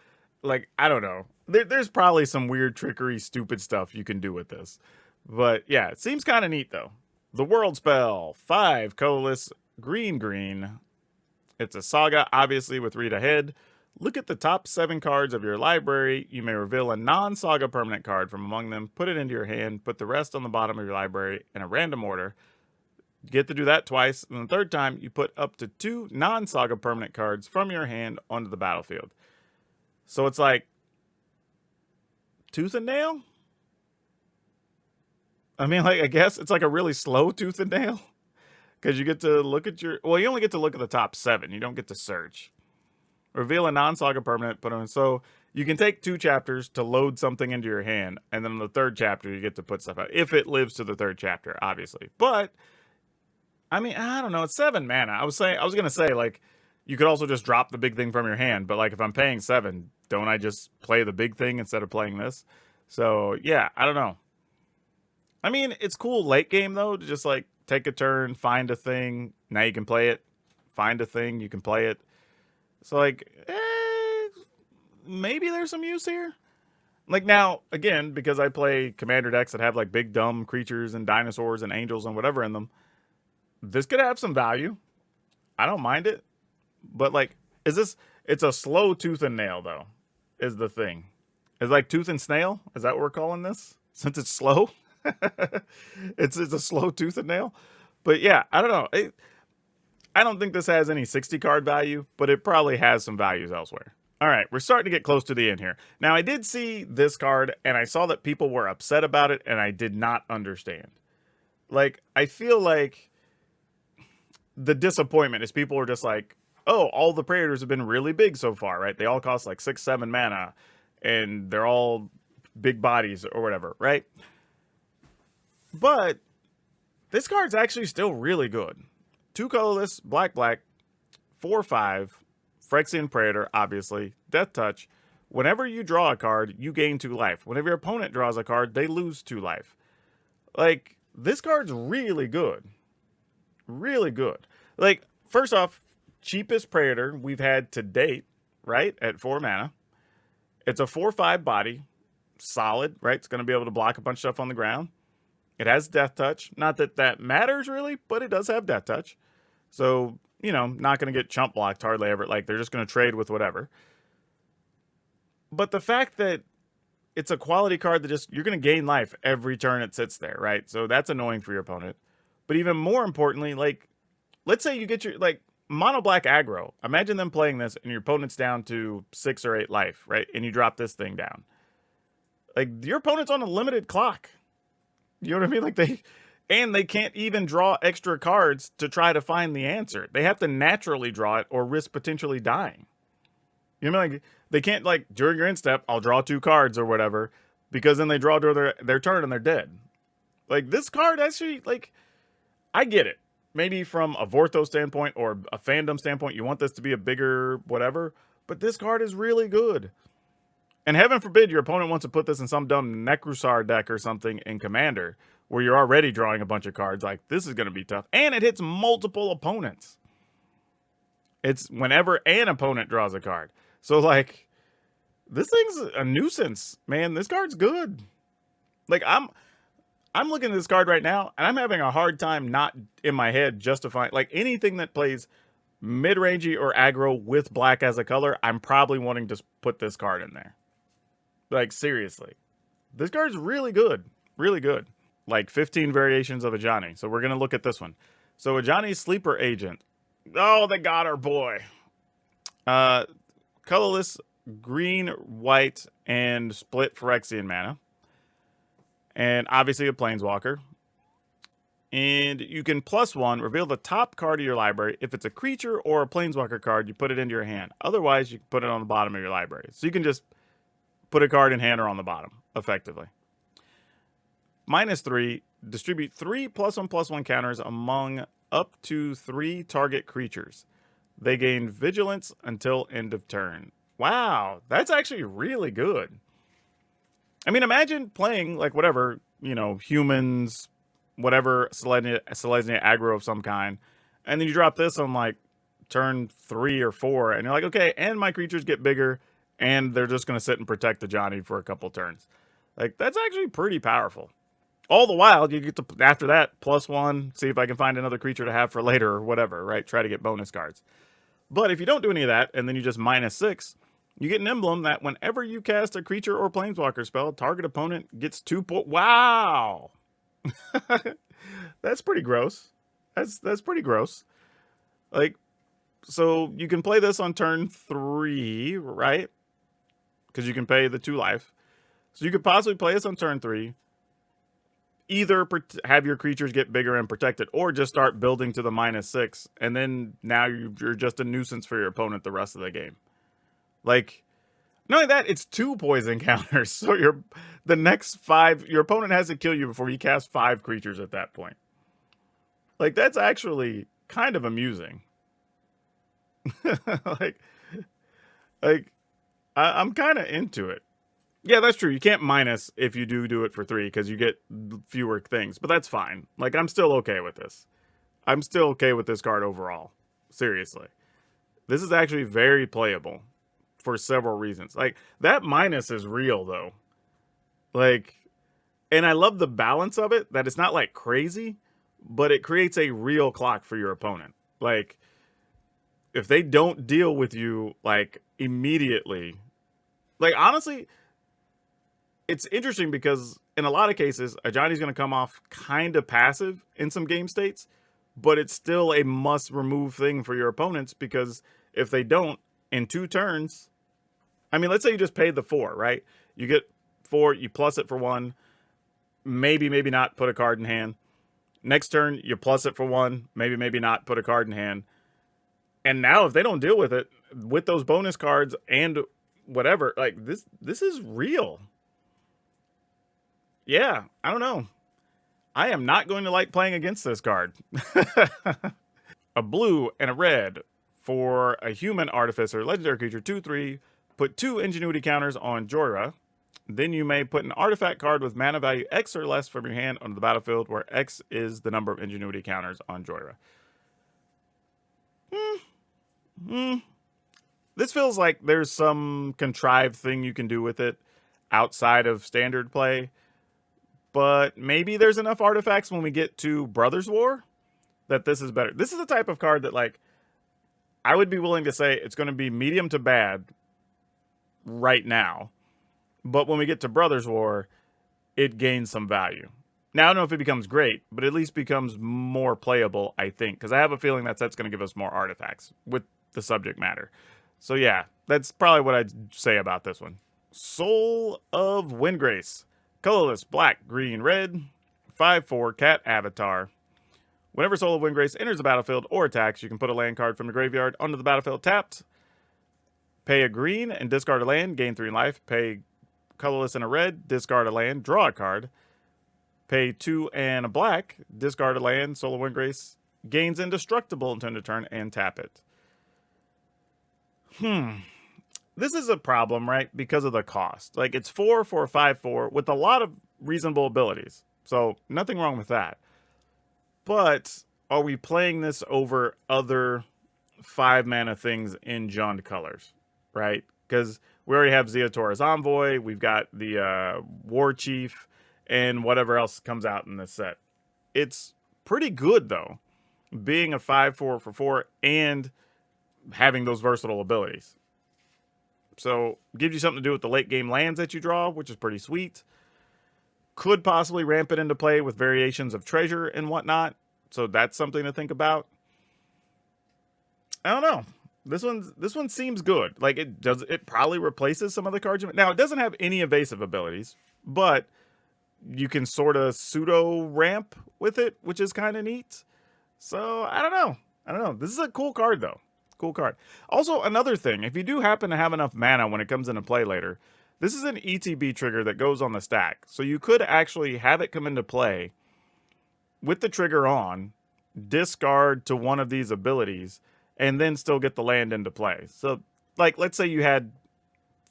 like, I don't know. There's probably some weird trickery, stupid stuff you can do with this. But yeah, it seems kind of neat though. The World Spell, 5 colorless, green. It's a saga, obviously, with read ahead. Look at the top 7 cards of your library. You may reveal a non-saga permanent card from among them, put it into your hand, put the rest on the bottom of your library in a random order. You get to do that twice, and the 3rd time, you put up to 2 non-saga permanent cards from your hand onto the battlefield. So it's like tooth and nail? I mean, like, I guess it's like a really slow tooth and nail. Because you get to look at your... Well, you only get to look at the top 7. You don't get to search. Reveal a non-saga permanent, put on... So you can take 2 chapters to load something into your hand, and then in the 3rd chapter, you get to put stuff out. If it lives to the 3rd chapter, obviously. But... I mean, I don't know. It's 7 mana. I was gonna say, like, you could also just drop the big thing from your hand. But, like, if I'm paying 7, don't I just play the big thing instead of playing this? So yeah, I don't know. I mean, it's cool late game though to just like take a turn, find a thing. Now you can play it. Find a thing, you can play it. So like, maybe there's some use here. Like now, again, because I play commander decks that have like big dumb creatures and dinosaurs and angels and whatever in them. This could have some value. I don't mind it. But like, it's a slow tooth and nail though, is the thing. It's like tooth and snail. Is that what we're calling this? Since it's slow? it's a slow tooth and nail. But yeah, I don't know. I don't think this has any 60 card value, but it probably has some values elsewhere. All right, we're starting to get close to the end here. Now, I did see this card, and I saw that people were upset about it, and I did not understand. Like, I feel like the disappointment is people are just like, oh, all the Praetors have been really big so far, right? They all cost like 6-7 mana, and they're all big bodies or whatever, right? But this card's actually still really good. 2 colorless, black, 4/5, Phyrexian Praetor, obviously, Death Touch. Whenever you draw a card, you gain 2 life. Whenever your opponent draws a card, they lose 2 life. Like, this card's really good. Really good. Like, first off, cheapest Praetor we've had to date, right? At 4 mana. It's a 4/5 body. Solid, right? It's going to be able to block a bunch of stuff on the ground. It has Death Touch. Not that that matters, really, but it does have Death Touch. So, you know, not going to get chump blocked hardly ever. Like, they're just going to trade with whatever. But the fact that it's a quality card that just, you're going to gain life every turn it sits there, right? So that's annoying for your opponent. But even more importantly, like, let's say you get your, like, mono black aggro. Imagine them playing this and your opponent's down to 6 or 8 life, right? And you drop this thing down. Like, your opponent's on a limited clock. You know what I mean? Like, they can't even draw extra cards to try to find the answer. They have to naturally draw it or risk potentially dying. You know, like they can't like during your end step, I'll draw 2 cards or whatever, because then they draw during their turn and they're dead. Like this card actually, like I get it. Maybe from a Vorthos standpoint or a fandom standpoint, you want this to be a bigger whatever, but this card is really good. And heaven forbid your opponent wants to put this in some dumb Necrusar deck or something in Commander, where you're already drawing a bunch of cards. Like, this is going to be tough. And it hits multiple opponents. It's whenever an opponent draws a card. So, like, this thing's a nuisance, man. This card's good. Like, I'm looking at this card right now, and I'm having a hard time not in my head justifying, like, anything that plays mid-rangey or aggro with black as a color, I'm probably wanting to put this card in there. Like, seriously. This card's really good. Really good. Like, 15 variations of Ajani. So we're going to look at this one. So Ajani's Sleeper Agent. Oh, they got our boy. Colorless, green, white, and split Phyrexian mana. And obviously a Planeswalker. And you can +1, reveal the top card of your library. If it's a creature or a Planeswalker card, you put it into your hand. Otherwise, you can put it on the bottom of your library. So you can just put a card in hand or on the bottom, effectively. -3, distribute 3 +1/+1 counters among up to 3 target creatures. They gain vigilance until end of turn. Wow, that's actually really good. I mean, imagine playing, like, whatever, you know, humans, whatever, Selesnya aggro of some kind, and then you drop this on, like, turn 3 or 4, and you're like, okay, and my creatures get bigger, and they're just going to sit and protect the Johnny for a couple turns. Like, that's actually pretty powerful. All the while, you get to, after that, +1, see if I can find another creature to have for later or whatever, right? Try to get bonus cards. But if you don't do any of that, and then you just -6, you get an emblem that whenever you cast a creature or planeswalker spell, target opponent gets 2 points. Wow! That's pretty gross. That's pretty gross. Like, so you can play this on turn 3, right? Because you can pay the 2 life. So you could possibly play this on turn 3. Either have your creatures get bigger and protected, or just start building to the -6, and then now you're just a nuisance for your opponent the rest of the game. Like, not only that, it's 2 poison counters, so the next 5, your opponent has to kill you before you cast 5 creatures at that point. Like, that's actually kind of amusing. like I'm kind of into it. Yeah, that's true. You can't minus if you do it for 3 because you get fewer things, but that's fine. Like, I'm still okay with this. I'm still okay with this card overall. Seriously. This is actually very playable for several reasons. Like, that minus is real, though. Like, and I love the balance of it, that it's not, like, crazy, but it creates a real clock for your opponent. Like, if they don't deal with you, like, immediately, like, honestly, it's interesting because in a lot of cases, Ajani's going to come off kind of passive in some game states, but it's still a must-remove thing for your opponents, because if they don't, in 2 turns, I mean, let's say you just paid the 4, right? You get 4, you plus it for 1, maybe not, put a card in hand. Next turn, you plus it for 1, maybe not, put a card in hand. And now if they don't deal with it, with those bonus cards and whatever, like, this is real. Yeah, I don't know. I am not going to like playing against this card. A blue and a red for a human artificer, legendary creature, 2/3. Put 2 ingenuity counters on Jorah. Then you may put an artifact card with mana value X or less from your hand onto the battlefield, where X is the number of ingenuity counters on Jorah. This feels like there's some contrived thing you can do with it outside of standard play. But maybe there's enough artifacts when we get to Brothers War that this is better. This is the type of card that, like, I would be willing to say it's going to be medium to bad right now. But when we get to Brothers War, it gains some value. Now, I don't know if it becomes great, but at least becomes more playable, I think. Because I have a feeling that set's going to give us more artifacts with the subject matter. So yeah, that's probably what I'd say about this one. Soul of Windgrace. Colorless, black, green, red, 5/4 cat avatar. Whenever Soul of Windgrace enters the battlefield or attacks, you can put a land card from the graveyard onto the battlefield tapped. Pay a green and discard a land, gain 3 life. Pay colorless and a red, discard a land, draw a card. Pay 2 and a black, discard a land, Solar Windgrace, gains indestructible until end of turn, and tap it. This is a problem, right? Because of the cost. Like, it's 4 for a 5/4 with a lot of reasonable abilities. So, nothing wrong with that. But are we playing this over other 5 mana things in Jund colors, right? Because we already have Zeotora's Envoy, we've got the War Chief, and whatever else comes out in this set. It's pretty good, though, being a 5/4 for 4 and having those versatile abilities. So, gives you something to do with the late game lands that you draw, which is pretty sweet. Could possibly ramp it into play with variations of treasure and whatnot. So that's something to think about. I don't know. This one seems good. Like, it probably replaces some of the cards. Now, it doesn't have any evasive abilities, but you can sort of pseudo ramp with it, which is kind of neat. So I don't know. This is a cool card, though. Cool card. Also, another thing, if you do happen to have enough mana when it comes into play later, this is an ETB trigger that goes on the stack. So you could actually have it come into play with the trigger on, discard to one of these abilities, and then still get the land into play. So, like, let's say you had,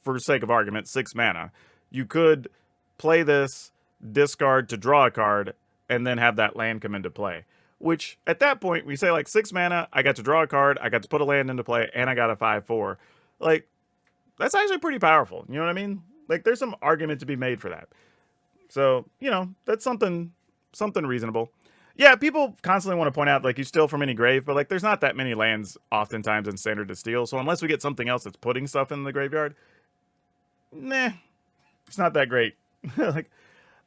for sake of argument, 6 mana. You could play this, discard to draw a card, and then have that land come into play. Which, at that point, we say, like, 6 mana, I got to draw a card, I got to put a land into play, and I got a 5/4. Like, that's actually pretty powerful. You know what I mean? Like, there's some argument to be made for that. So, that's something reasonable. Yeah, people constantly want to point out, like, you steal from any grave, but, like, there's not that many lands oftentimes in Standard to steal. So unless we get something else that's putting stuff in the graveyard, it's not that great. Like,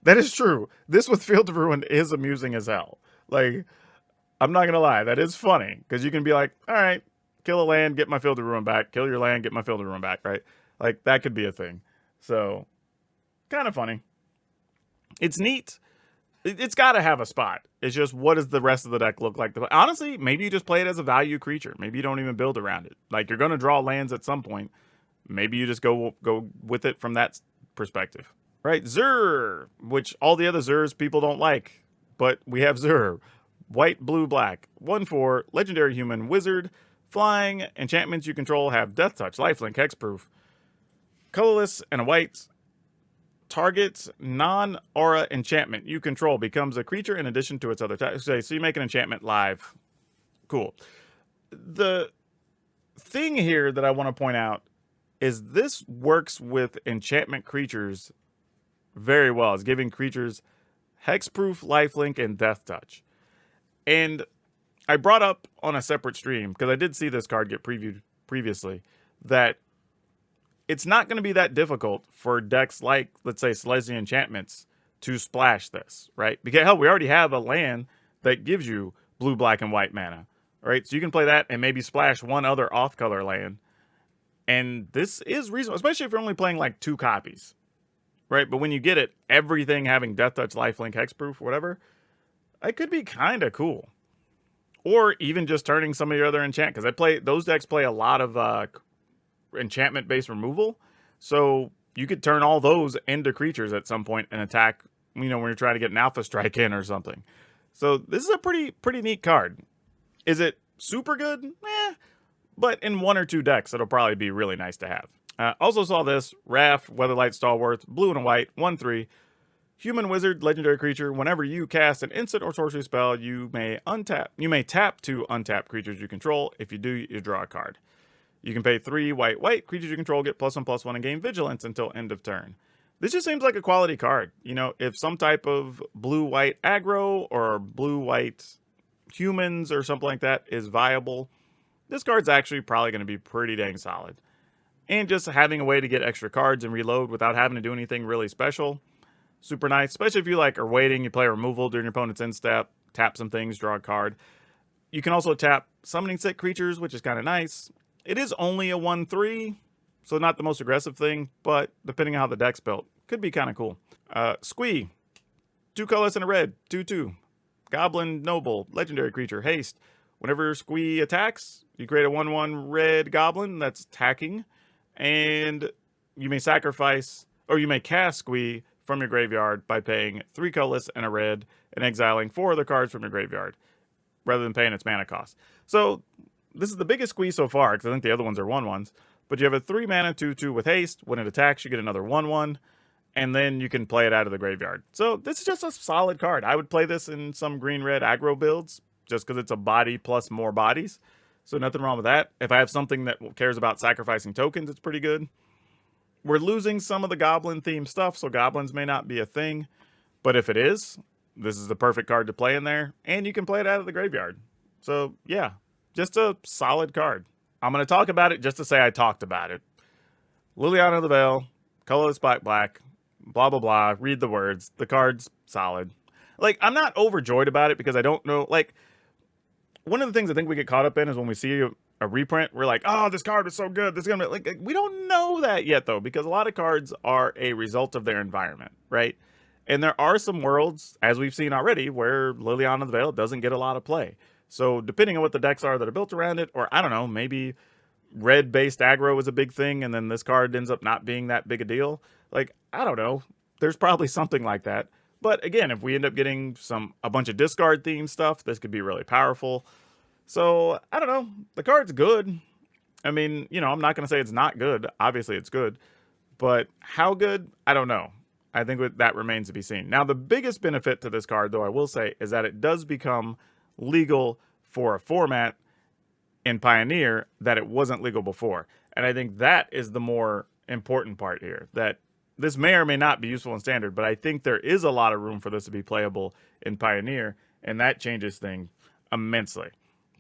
that is true. This with Field of Ruin is amusing as hell. Like, I'm not going to lie. That is funny. Because you can be like, all right, kill a land, get my Field of Ruin back. Kill your land, get my Field of Ruin back, right? Like, that could be a thing. So, kind of funny. It's neat. It's got to have a spot. It's just, what does the rest of the deck look like? Honestly, maybe you just play it as a value creature. Maybe you don't even build around it. Like, you're going to draw lands at some point. Maybe you just go with it from that perspective. Right? Zurb, which all the other Zurbs people don't like. But we have Zurb. White, blue, black. 1/4, legendary human, wizard. Flying, enchantments you control have Death Touch, Lifelink, Hexproof. Colorless and a white. Target's non-aura enchantment you control becomes a creature in addition to its other types. So you make an enchantment live. Cool. The thing here that I want to point out is this works with enchantment creatures very well. It's giving creatures hexproof, lifelink, and death touch. And I brought up on a separate stream, because I did see this card get previewed previously, that it's not going to be that difficult for decks like, let's say, Celestia Enchantments to splash this, right? Because, hell, we already have a land that gives you blue, black, and white mana, right? So you can play that and maybe splash one other off-color land. And this is reasonable, especially if you're only playing, like, 2 copies, right? But when you get it, everything having Death Touch, Lifelink, Hexproof, whatever, it could be kind of cool. Or even just turning some of your other enchant, because those decks play a lot of enchantment-based removal, so you could turn all those into creatures at some point and attack, when you're trying to get an Alpha Strike in or something. So this is a pretty neat card. Is it super good? But in 1 or 2 decks, it'll probably be really nice to have. Also saw this, Raph, Weatherlight Stalwart, blue and a white, 1/3. Human wizard, legendary creature. Whenever you cast an instant or sorcery spell, you may tap 2 untap creatures you control. If you do, you draw a card. You can pay 3 white. Creatures you control get +1/+1 and gain vigilance until end of turn. This just seems like a quality card. If some type of blue-white aggro or blue-white humans or something like that is viable, this card's actually probably going to be pretty dang solid. And just having a way to get extra cards and reload without having to do anything really special, super nice. Especially if you are waiting, you play removal during your opponent's end step, tap some things, draw a card. You can also tap summoning sick creatures, which is kind of nice. It is only a 1/3, so not the most aggressive thing, but depending on how the deck's built, could be kind of cool. Squee, 2 colors and a red, 2/2. Goblin Noble, legendary creature, haste. Whenever Squee attacks, you create a 1/1 red goblin that's attacking. And you may sacrifice, or you may cast Squee from your graveyard by paying 3 colorless and a red and exiling 4 other cards from your graveyard, rather than paying its mana cost. So this is the biggest Squee so far, because I think the other ones are 1/1s. But you have a 3 mana 2/2 with haste. When it attacks, you get another 1/1, and then you can play it out of the graveyard. So this is just a solid card. I would play this in some green-red aggro builds, just because it's a body plus more bodies. So nothing wrong with that. If I have something that cares about sacrificing tokens, it's pretty good. We're losing some of the goblin-themed stuff, so goblins may not be a thing. But if it is, this is the perfect card to play in there, and you can play it out of the graveyard. So yeah, just a solid card. I'm going to talk about it just to say I talked about it. Liliana the Veil, colorless black, blah, blah, blah. Read the words. The card's solid. Like, I'm not overjoyed about it because I don't know. Like, one of the things I think we get caught up in is when we see a reprint, we're like, oh, this card is so good. This is gonna be like, we don't know that yet, though, because a lot of cards are a result of their environment, right? And there are some worlds, as we've seen already, where Liliana the Veil doesn't get a lot of play. So depending on what the decks are that are built around it, or I don't know, maybe red-based aggro is a big thing, and then this card ends up not being that big a deal. Like, I don't know. There's probably something like that. But again, if we end up getting a bunch of discard-themed stuff, this could be really powerful. So, I don't know. The card's good. I mean, you know, I'm not going to say it's not good. Obviously, it's good. But how good? I don't know. I think that remains to be seen. Now, the biggest benefit to this card, though, I will say, is that it does become legal for a format in Pioneer that it wasn't legal before. And I think that is the more important part here. That this may or may not be useful in Standard, but I think there is a lot of room for this to be playable in Pioneer, and that changes things immensely.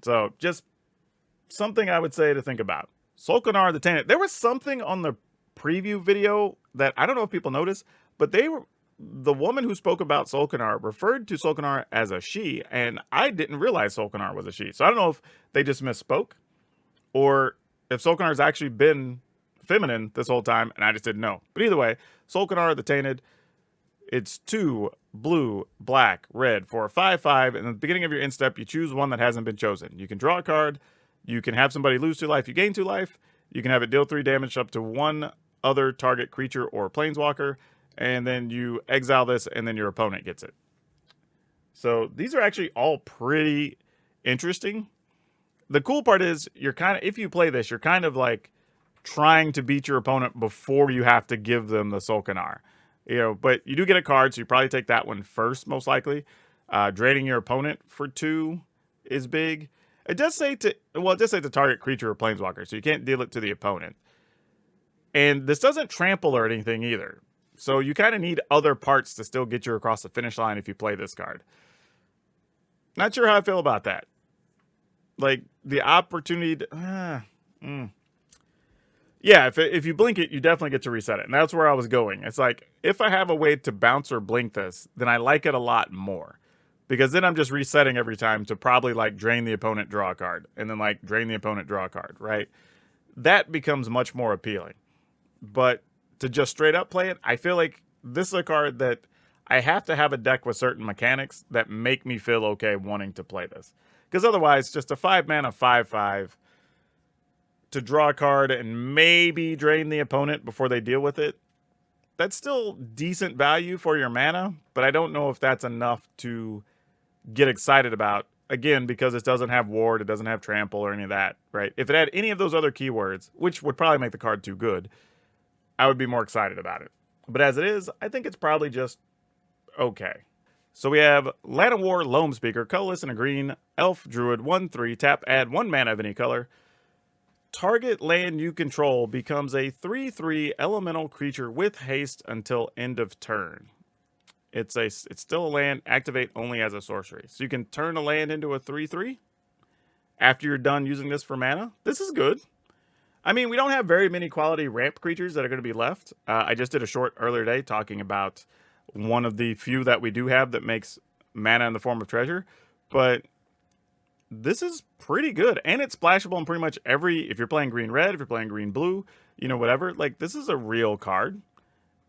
So, just something I would say to think about. Solkanar the Tainted. There was something on the preview video that I don't know if people noticed, but the woman who spoke about Solkanar referred to Solkanar as a she, and I didn't realize Solkanar was a she. So I don't know if they just misspoke, or if Solkanar's actually been feminine this whole time, and I just didn't know. But either way, Solkanar the Tainted, it's 2 blue, black, red for a 5/5. And at the beginning of your end step, you choose one that hasn't been chosen. You can draw a card. You can have somebody lose 2 life. You gain 2 life. You can have it deal 3 damage up to 1 other target creature or planeswalker. And then you exile this, and then your opponent gets it. So these are actually all pretty interesting. The cool part is if you play this, you're kind of like trying to beat your opponent before you have to give them the Solkanar. You know, but you do get a card, so you probably take that one first, most likely. Draining your opponent for 2 is big. It does say to target creature or planeswalker, so you can't deal it to the opponent. And this doesn't trample or anything either. So you kind of need other parts to still get you across the finish line if you play this card. Not sure how I feel about that. Like, the opportunity to... Yeah, if you blink it, you definitely get to reset it. And that's where I was going. It's like, if I have a way to bounce or blink this, then I like it a lot more. Because then I'm just resetting every time to probably, like, drain the opponent, draw a card. And then, like, drain the opponent, draw a card, right? That becomes much more appealing. But to just straight up play it, I feel like this is a card that I have to have a deck with certain mechanics that make me feel okay wanting to play this. Because otherwise, just a 5-mana 5/5... to draw a card and maybe drain the opponent before they deal with it, that's still decent value for your mana, but I don't know if that's enough to get excited about, again, because it doesn't have ward, it doesn't have trample or any of that, right? If it had any of those other keywords, which would probably make the card too good, I would be more excited about it. But as it is, I think it's probably just okay. So we have Land of War, Loam Speaker, colorless and a green, elf, druid, 1/3, tap, add 1 mana of any color. Target land you control becomes a 3/3 elemental creature with haste until end of turn. It's still a land, activate only as a sorcery. So you can turn a land into a 3/3 after you're done using this for mana. This is good. I mean, we don't have very many quality ramp creatures that are going to be left. I just did a short earlier today talking about one of the few that we do have that makes mana in the form of treasure. But this is pretty good, and it's splashable in pretty much if you're playing green-red, if you're playing green-blue, you know, whatever. Like, this is a real card.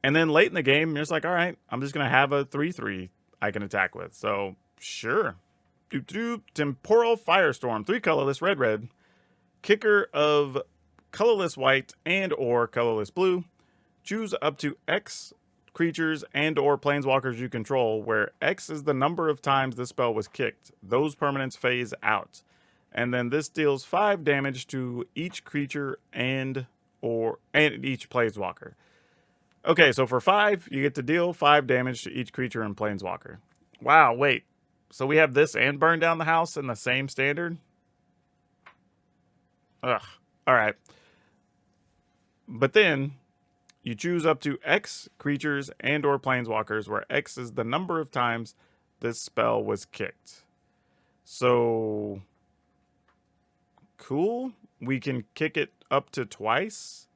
And then late in the game, you're just like, all right, I'm just going to have a 3/3 I can attack with. So, sure. Temporal Firestorm, 3 colorless, red. Kicker of colorless white and or colorless blue. Choose up to X creatures and or planeswalkers you control, where X is the number of times this spell was kicked. Those permanents phase out. And then this deals 5 damage to each creature and each planeswalker. Okay, so for 5, you get to deal 5 damage to each creature and planeswalker. Wow, wait. So we have this and burn down the house in the same standard? Ugh. Alright. But then you choose up to X creatures and or planeswalkers, where X is the number of times this spell was kicked. So cool. We can kick it up to twice.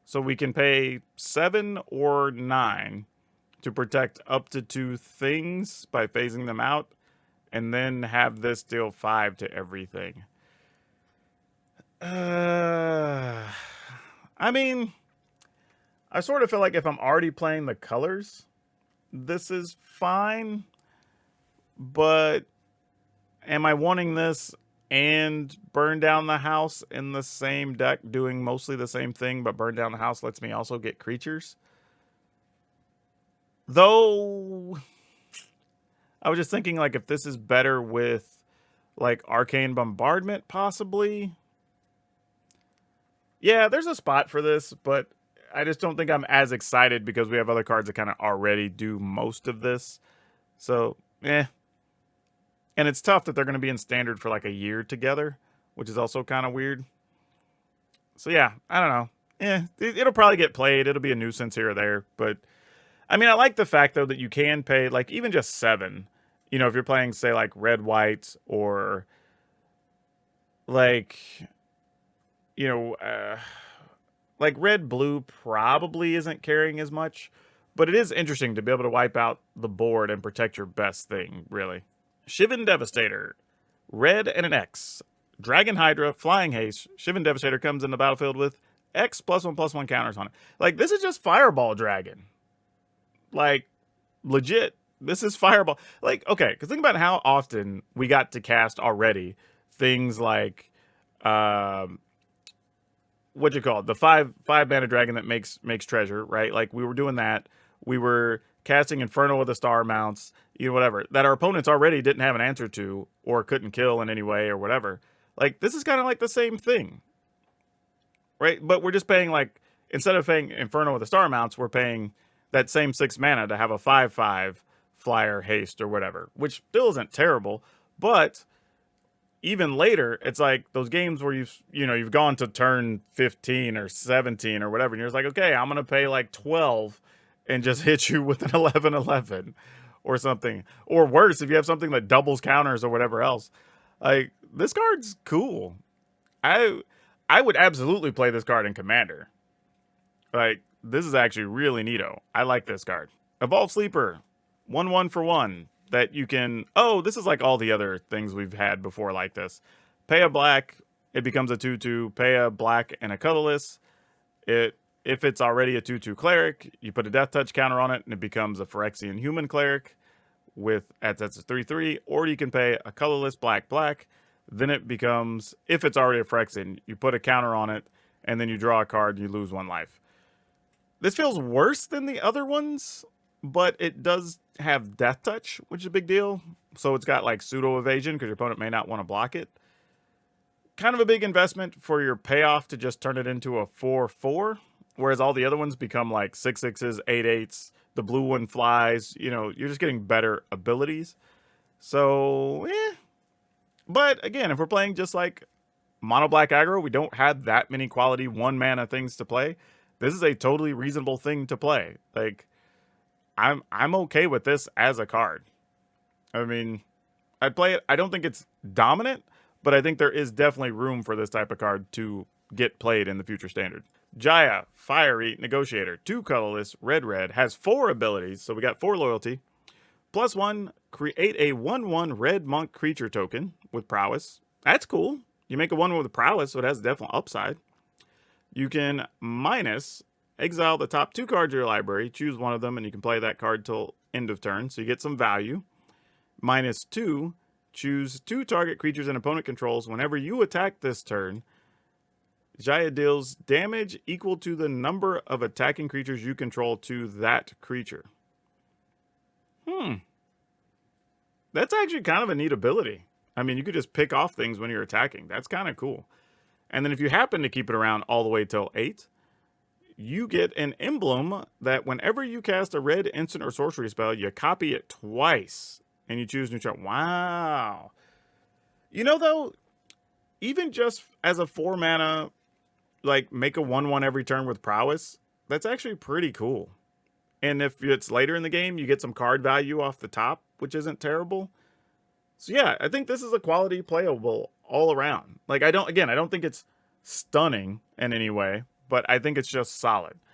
So we can pay 7 or 9 to protect up to 2 things by phasing them out, and then have this deal 5 to everything. I mean, I sort of feel like if I'm already playing the colors, this is fine. But am I wanting this and burn down the house in the same deck, doing mostly the same thing, but burn down the house lets me also get creatures? Though, I was just thinking, like, if this is better with, like, Arcane Bombardment, possibly. Yeah, there's a spot for this, but I just don't think I'm as excited because we have other cards that kind of already do most of this. So, eh. And it's tough that they're going to be in standard for like a year together, which is also kind of weird. So yeah, I don't know. It'll probably get played. It'll be a nuisance here or there. But, I mean, I like the fact, though, that you can pay, like, even just 7. You know, if you're playing, say, like, red-white or, like, you know, like, red-blue probably isn't carrying as much. But it is interesting to be able to wipe out the board and protect your best thing, really. Shivan Devastator. Red and an X. Dragon Hydra, Flying Haste. Shivan Devastator comes in the battlefield with X +1/+1 counters on it. Like, this is just Fireball Dragon. Like, legit. This is Fireball. Like, okay, because think about how often we got to cast already things like, what you call it? The 5 mana dragon that makes treasure, right? Like, we were doing that. We were casting Inferno with the Star Mounts, you know, whatever, that our opponents already didn't have an answer to or couldn't kill in any way or whatever. Like, this is kind of like the same thing, right? But we're just paying, like, instead of paying Inferno with the Star Mounts, we're paying that same 6 mana to have a 5/5 flyer haste or whatever, which still isn't terrible. But even later, it's like those games where you've gone to turn 15 or 17 or whatever, and you're just like, okay, I'm gonna pay like 12 and just hit you with an 11/11 or something. Or worse, if you have something that doubles counters or whatever else. Like, this card's cool. I would absolutely play this card in Commander. Like, this is actually really neato. I like this card. Evolve Sleeper. 1/1 for 1. That you can... Oh, this is like all the other things we've had before like this. Pay a black, it becomes a 2/2. Pay a black and a colorless. If it's already a 2/2 cleric, you put a death touch counter on it, and it becomes a Phyrexian human cleric that's a 3/3. Or you can pay a colorless black. Then it becomes, if it's already a Phyrexian, you put a counter on it, and then you draw a card, and you lose 1 life. This feels worse than the other ones, but it does have death touch, which is a big deal. So it's got like pseudo evasion because your opponent may not want to block it. Kind of a big investment for your payoff to just turn it into a 4/4, whereas all the other ones become like 6/6s, 8/8s. The blue one flies. You know, you're just getting better abilities. So, But again, if we're playing just like mono black aggro, we don't have that many quality 1 mana things to play. This is a totally reasonable thing to play. Like, I'm okay with this as a card. I mean, I'd play it. I don't think it's dominant, but I think there is definitely room for this type of card to get played in the future standard. Jaya, Fiery Negotiator, 2 colorless, red, has 4 abilities, so we got 4 loyalty. +1, create a 1/1 red monk creature token with prowess. That's cool. You make a 1 with prowess, so it has definite upside. You can exile the top 2 cards of your library, choose one of them, and you can play that card till end of turn, so you get some value. -2, choose 2 target creatures an opponent controls. Whenever you attack this turn, Jaya deals damage equal to the number of attacking creatures you control to that creature. That's actually kind of a neat ability. I mean, you could just pick off things when you're attacking. That's kind of cool. And then if you happen to keep it around all the way till 8, you get an emblem that whenever you cast a red instant or sorcery spell, you copy it twice and you choose neutral. Wow. You know, though, even just as a 4 mana, like make a 1/1 every turn with prowess, that's actually pretty cool. And if it's later in the game, you get some card value off the top, which isn't terrible. So yeah, I think this is a quality playable all around. Like I don't think it's stunning in any way, but I think it's just solid.